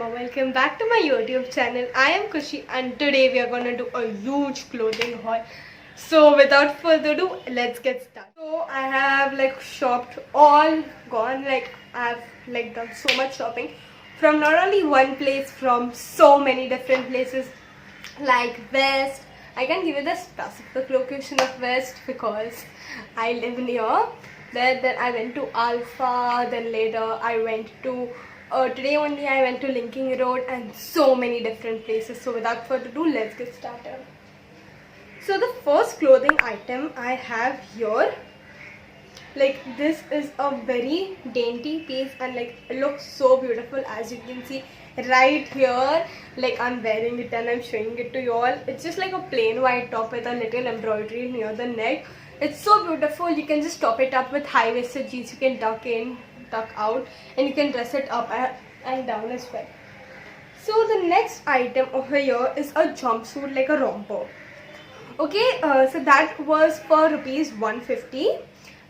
Sharma. Welcome back to my YouTube channel. I am Kushi and today we are gonna do a huge clothing haul. So without further ado, let's get started. So I have shopped all gone, I've done so much shopping from not only one place, from so many different places like West. I can give you the specific location of West because I live near. Then I went to Alpha, then later I went to today only I went to Linking Road and so many different places. So without further ado, let's get started. So the first clothing item I have here, this is a very dainty piece and it looks so beautiful, as you can see right here. I'm wearing it and I'm showing it to you all. It's just like a plain white top with a little embroidery near the neck. It's so beautiful. You can just top it up with high-waisted jeans. You can tuck in, tuck out, and you can dress it up and down as well. So the next item over here is a jumpsuit, like a romper. Okay, so that was for rupees 150,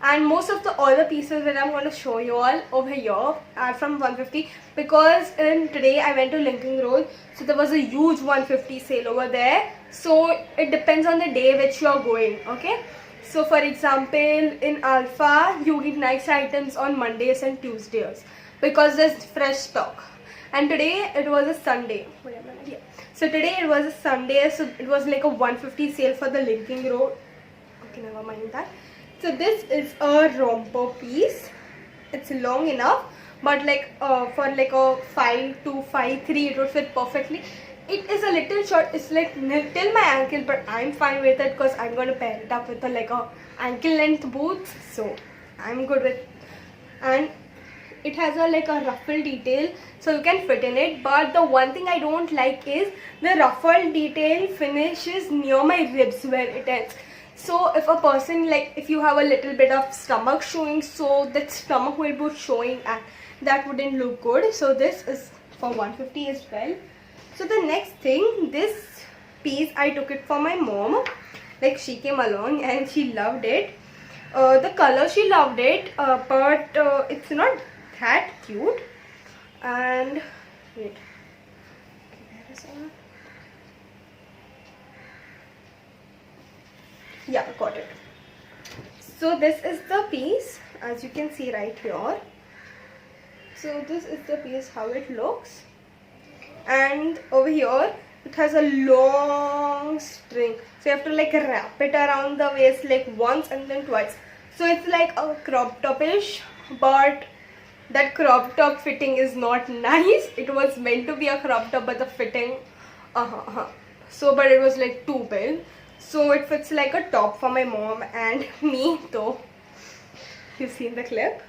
and most of the other pieces that I'm going to show you all over here are from 150 because today I went to Linking Road, so there was a huge 150 sale over there. So it depends on the day which you are going. Okay, so for example, in Alpha you get nice items on Mondays and Tuesdays because there's fresh stock, and today it was a Sunday. So today it was a Sunday, so it was like a 150 sale for the Linking Road. Okay, never mind that. So this is a romper piece. It's long enough, but for a 5'2", 5'3", it would fit perfectly. It is a little short. It's till my ankle, but I'm fine with it because I'm gonna pair it up with a ankle length boots. So I'm good with. And it has a ruffle detail, so you can fit in it. But the one thing I don't like is the ruffle detail finishes near my ribs where it ends. So if a person, if you have a little bit of stomach showing, so that stomach will be showing and that wouldn't look good. So this is for 150 as well. So the next thing, this piece I took it for my mom. She came along and she loved it. The color, she loved it, but it's not that cute. And wait, where is it? Yeah, got it. So this is the piece, as you can see right here. So this is the piece, how it looks. And over here it has a long string, so you have to wrap it around the waist once and then twice. So it's like a crop top-ish, but that crop top fitting is not nice. It was meant to be a crop top, but the fitting so but it was too big. So it fits like a top for my mom and me, though. You've seen the clip.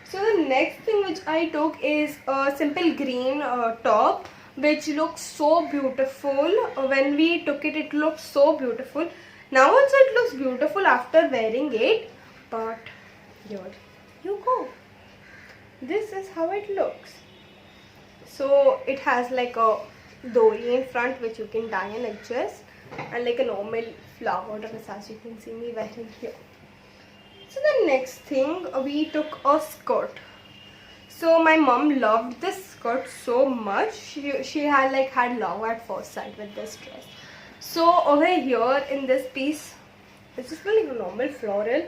So the next thing which I took is a simple green top, which looks so beautiful. When we took it, it looked so beautiful. Now also it looks beautiful after wearing it. But here you go. This is how it looks. So it has a dori in front which you can tie and adjust, and a normal flower dress, as you can see me wearing here. So the next thing, we took a skirt. So my mom loved this skirt so much. She had had love at first sight with this dress. So over here in this piece, it's just a normal floral,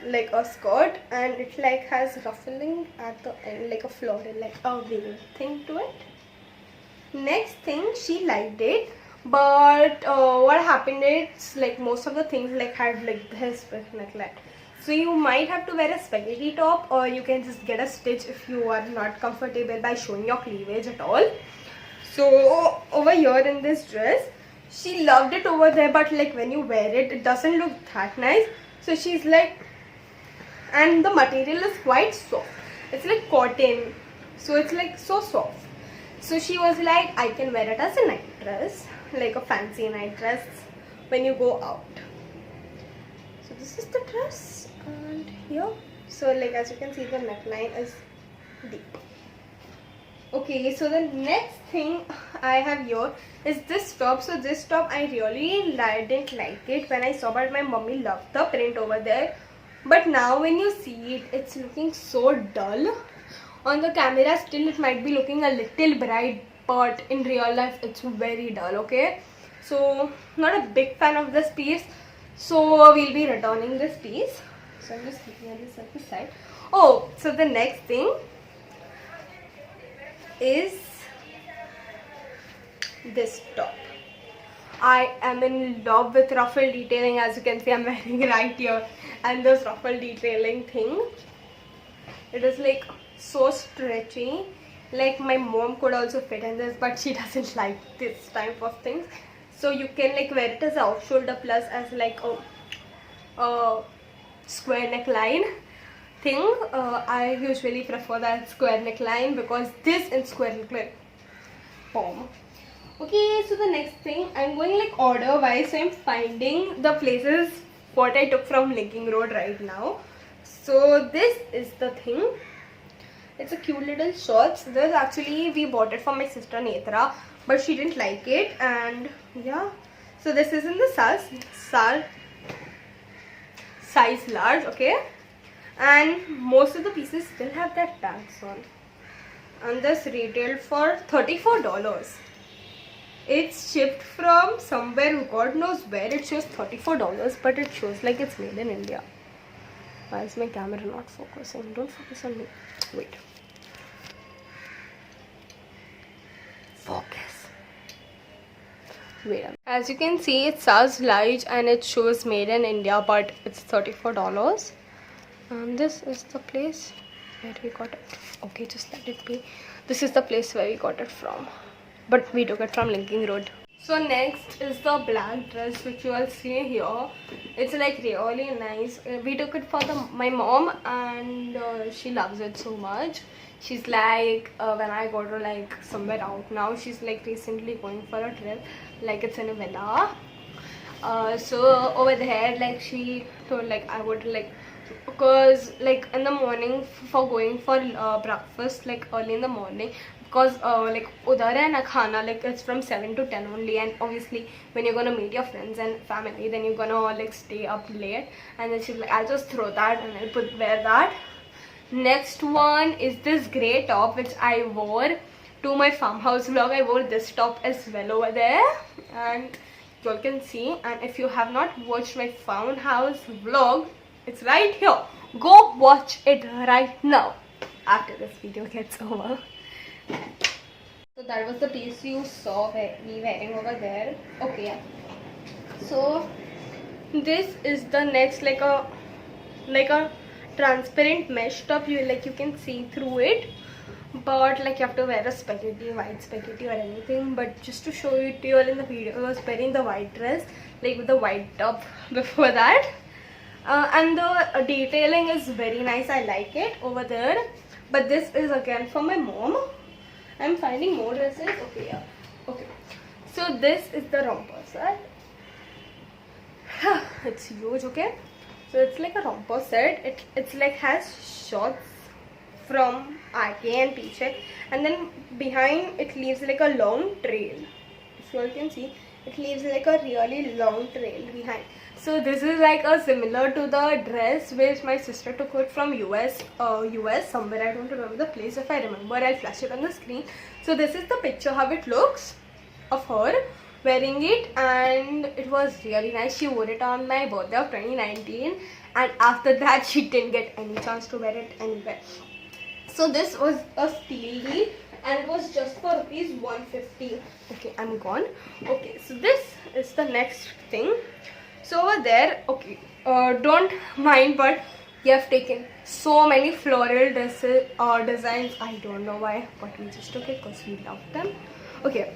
a skirt, and it has ruffling at the end, a floral, a wave thing to it. Next thing, she liked it, but what happened is most of the things had this neckline. So you might have to wear a spaghetti top, or you can just get a stitch if you are not comfortable by showing your cleavage at all. So over here in this dress, she loved it over there, but when you wear it, it doesn't look that nice. So she's and the material is quite soft. It's cotton, so it's so soft. So she was I can wear it as a night dress, a fancy night dress when you go out. So this is the dress, and here, so as you can see, the neckline is deep. Okay, so the next thing I have here is this top. So this top I really didn't like it when I saw, but my mommy loved the print over there. But now when you see it, it's looking so dull. On the camera still it might be looking a little bright, but in real life it's very dull. Okay, so not a big fan of this piece, so we'll be returning this piece. So I'm just looking at this at the side. Oh, so the next thing is this top. I am in love with ruffle detailing. As you can see, I'm wearing right here, and this ruffle detailing thing, it is like so stretchy. Like my mom could also fit in this, but she doesn't like this type of things. So you can like wear it as a off shoulder plus as like a square neckline thing. I usually prefer that square neckline because this in square neckline, boom. Okay, so the next thing, I'm going like order wise, so I'm finding the places what I took from Linking Road right now. So this is the thing. It's a cute little shorts. This actually we bought it for my sister Netra, but she didn't like it, and yeah. So this is in the size large, okay, and most of the pieces still have their tags on. And this retailed for $34. It's shipped from somewhere, God knows where. It shows $34, but it shows like it's made in India. Why is my camera not focusing? Don't focus on me. Wait. Focus. Wait. As you can see, it says large and it shows made in India, but it's $34. And this is the place where we got it. Okay, just let it be. This is the place where we got it from, but we took it from Linking Road. So next is the black dress which you all see here. It's like really nice. We took it for my mom, and she loves it so much. She's like, when I go to like somewhere out now, she's like recently going for a trip, like it's in a villa. So over there, like she told like I would like, because like in the morning for going for breakfast, like early in the morning, because like udhar hai na khana, like it's from 7 to 10 only, and obviously when you're gonna meet your friends and family, then you're gonna like stay up late. And then she's like, I'll just throw that and I'll wear that. Next one is this grey top which I wore to my farmhouse vlog. I wore this top as well over there, and you all can see. And if you have not watched my farmhouse vlog, it's right here. Go watch it right now after this video gets over. So that was the piece you saw me wearing over there. Okay, yeah. So this is the next, like a transparent mesh top. You can see through it, but like you have to wear a white spaghetti or anything. But just to show it to you all in the video, I was wearing the white dress like with the white top before that. And the detailing is very nice. I like it over there. But this is again for my mom. I'm finding more dresses. Okay, yeah. Okay. So this is the romper set. It's huge, okay? So it's like a romper set. It's like has shorts from RK and T-shirt, and then behind it leaves like a long trail. If you all can see, it leaves like a really long trail behind. So this is like a similar to the dress which my sister took it from US somewhere. I don't remember the place. If I remember, I'll flash it on the screen. So this is the picture how it looks of her wearing it, and it was really nice. She wore it on my birthday of 2019, and after that she didn't get any chance to wear it anywhere. So this was a steal deal, and it was just for ₹150. Okay, I'm gone. Okay, so this is the next thing. So over there, okay, don't mind, but you have taken so many floral dresses or designs. I don't know why, but we just took it because we love them. Okay,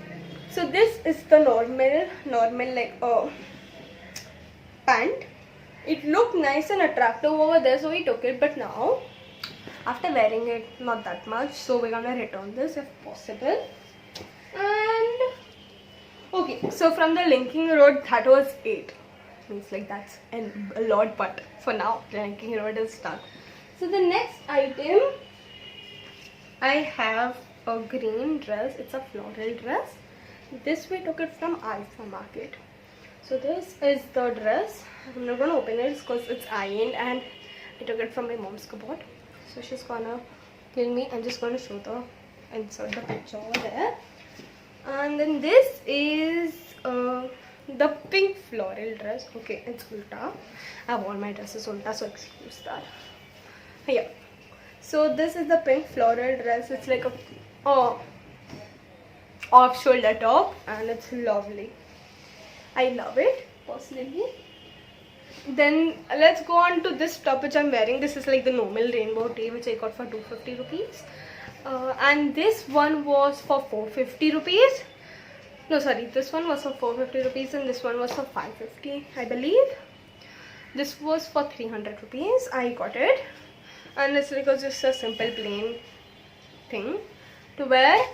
so this is the normal like pant. It looked nice and attractive over there, so we took it. But now, after wearing it, not that much, so we're gonna return this if possible. And okay, so from the Linking Road, that was 8. Means like that's a lot, but for now the Linking Road is done. So the next item, I have a green dress. It's a floral dress. This we took it from Alpha Market. So this is the dress. I'm not gonna open it because it's ironed, and I took it from my mom's cupboard. So she's gonna kill me. I'm just going to show the insert the picture over there. And then this is the pink floral dress. Okay, it's ulta. I have all my dresses ulta, so excuse that. Yeah. So this is the pink floral dress. It's like a off shoulder top, and it's lovely. I love it personally. Then let's go on to this top which I'm wearing. This is like the normal rainbow tee which I got for 250 rupees. And this one was for 450 rupees. No, sorry, this one was for 450 rupees and this one was for 550, I believe. This was for 300 rupees. I got it. And it's like just a simple plain thing to wear.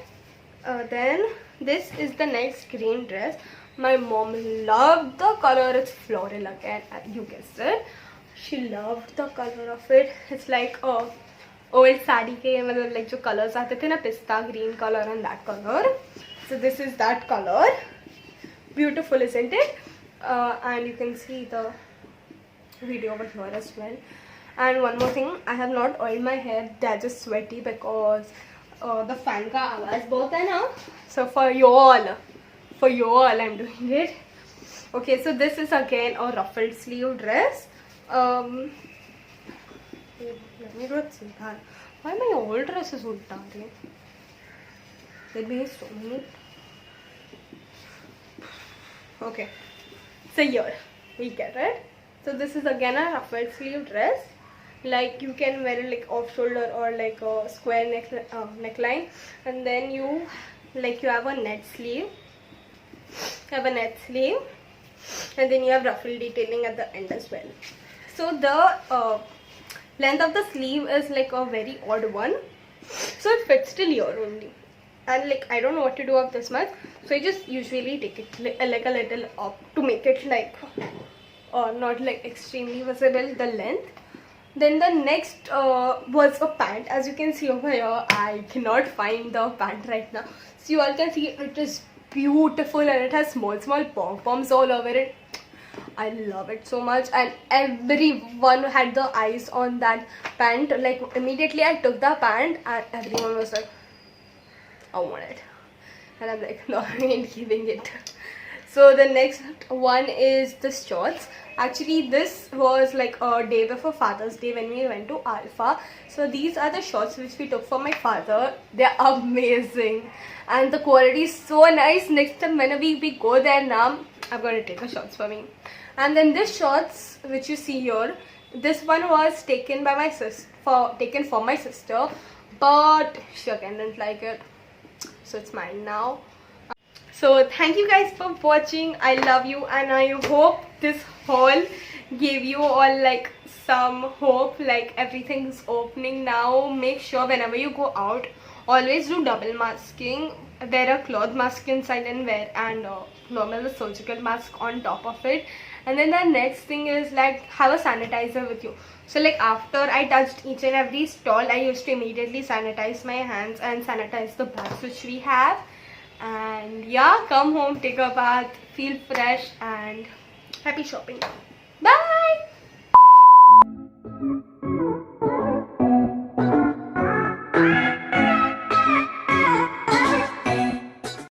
Then this is the next green dress. My mom loved the color. It's floral again, you guessed it. She loved the color of it. It's like a old sari ke like jo colors aate the na, pista green color and that color. So this is that color. Beautiful, isn't it? And you can see the video over here as well. And one more thing, I have not oiled my hair. They're just sweaty because the fan ka awaaz bahut hai na. So for you all I'm doing it. Okay, so this is again a ruffled sleeve dress. Let me do it simple. Why my old dress is ulta? Let me so many. Okay, so here we get it. So this is again a ruffled sleeve dress. Like you can wear it like off shoulder or like a square neckline, and then you have a net sleeve. And then you have ruffle detailing at the end as well. So the length of the sleeve is like a very odd one, so it fits till here only. And like I don't know what to do of this much, so I just usually take it like a little up to make it like not like extremely visible the length. Then the next was a pant. As you can see over here, I cannot find the pant right now, so you all can see it is beautiful and it has small pom-poms all over it. I love it so much, and everyone had the eyes on that pant. Like immediately I took the pant and everyone was like, I want it, and I'm like, no, I ain't giving it. So the next one is the shorts. Actually this was like a day before Father's Day when we went to Alpha. So these are the shorts which we took for my father. They are amazing and the quality is so nice. Next time whenever we go there now, I'm going to take a shorts for me. And then this shorts which you see here, this one was taken by my taken for my sister, but she again didn't like it, so it's mine now. So thank you guys for watching. I love you, and I hope this haul gave you all like some hope, like everything's opening now. Make sure whenever you go out, always do double masking. Wear a cloth mask inside and wear normal surgical mask on top of it. And then the next thing is like have a sanitizer with you. So like after I touched each and every stall, I used to immediately sanitize my hands and sanitize the bags which we have. And yeah, come home, take a bath, feel fresh, and happy shopping. Bye.